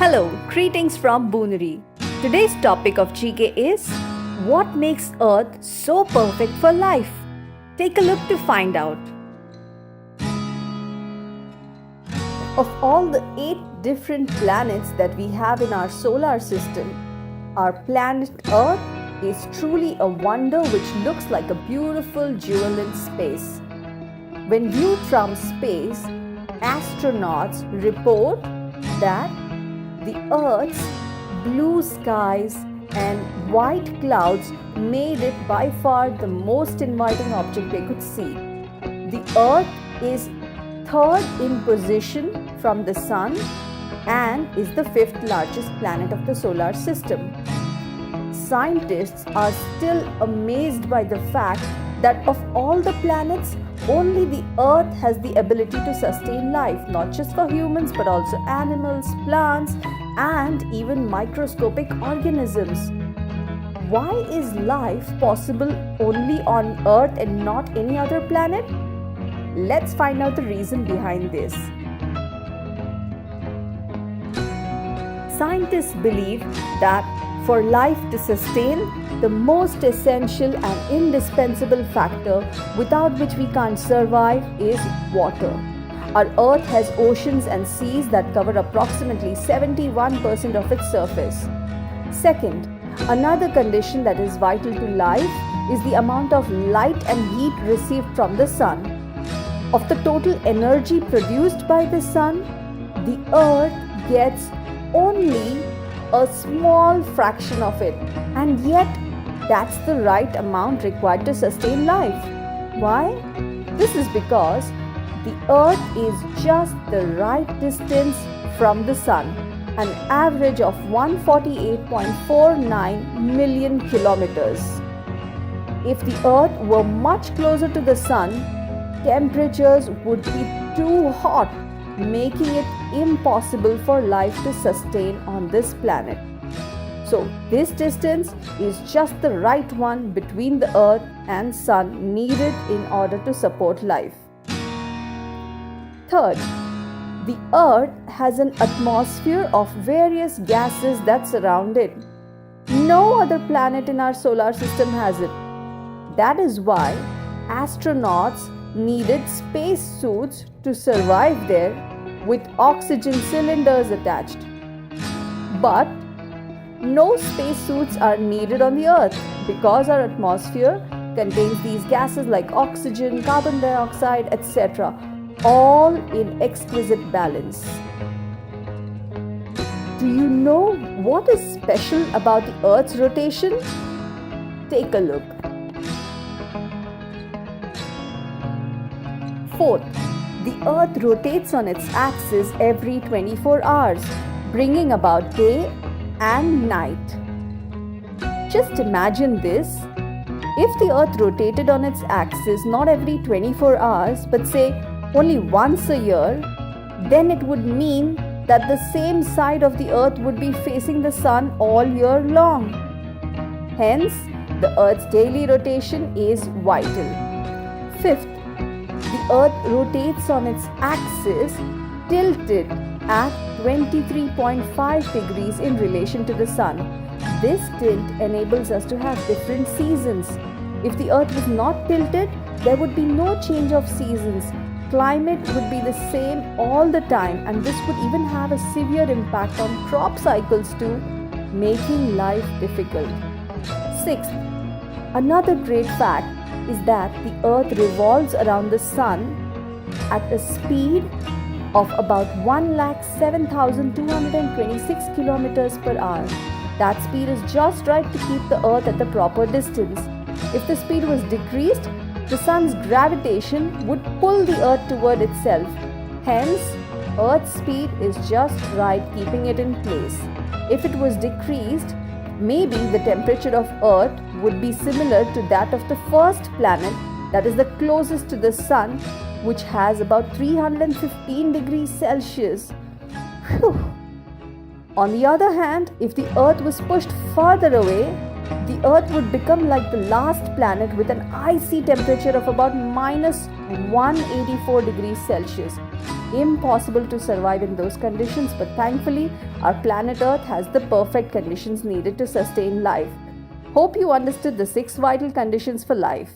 Hello, greetings from Boonery. Today's topic of GK is what makes Earth so perfect for life? Take a look to find out. Of all the 8 different planets that we have in our solar system, our planet Earth is truly a wonder which looks like a beautiful jewel in space. When viewed from space, astronauts report that the Earth's blue skies and white clouds made it by far the most inviting object they could see. The Earth is third in position from the Sun and is the 5th largest planet of the solar system. Scientists are still amazed by the fact that of all the planets, only the Earth has the ability to sustain life, not just for humans but also animals, plants, and even microscopic organisms. Why is life possible only on Earth and not any other planet? Let's find out the reason behind this. Scientists believe that for life to sustain, the most essential and indispensable factor without which we can't survive is water. Our Earth has oceans and seas that cover approximately 71% of its surface. Second, another condition that is vital to life is the amount of light and heat received from the sun. Of the total energy produced by the sun, the Earth gets only a small fraction of it, and yet that's the right amount required to sustain life. Why? This is because the Earth is just the right distance from the Sun, an average of 148.49 million kilometers. If the Earth were much closer to the Sun, temperatures would be too hot, making it impossible for life to sustain on this planet. So this distance is just the right one between the Earth and Sun needed in order to support life. Third, the Earth has an atmosphere of various gases that surround it. No other planet in our solar system has it. That is why astronauts needed space suits to survive there with oxygen cylinders attached. But no space suits are needed on the Earth because our atmosphere contains these gases like oxygen, carbon dioxide, etc., all in exquisite balance. Do you know what is special about the Earth's rotation? Take a look. Fourth, the Earth rotates on its axis every 24 hours, bringing about day and night. Just imagine this. If the Earth rotated on its axis not every 24 hours, but say only once a year, then it would mean that the same side of the Earth would be facing the Sun all year long. Hence, the Earth's daily rotation is vital. Fifth, the Earth rotates on its axis tilted at 23.5 degrees in relation to the Sun. This tilt enables us to have different seasons. If the Earth was not tilted, there would be no change of seasons. Climate would be the same all the time, and this would even have a severe impact on crop cycles too, making life difficult. Sixth, another great fact is that the Earth revolves around the Sun at a speed of about 107,226 kilometers per hour. That speed is just right to keep the Earth at the proper distance. If the speed was decreased, the Sun's gravitation would pull the Earth toward itself. Hence, Earth's speed is just right, keeping it in place. If it was decreased, maybe the temperature of Earth would be similar to that of the first planet, that is the closest to the Sun, which has about 315 degrees Celsius. Whew. On the other hand, if the Earth was pushed further away, the Earth would become like the last planet with an icy temperature of about minus 184 degrees Celsius. Impossible to survive in those conditions, but thankfully, our planet Earth has the perfect conditions needed to sustain life. Hope you understood the 6 vital conditions for life.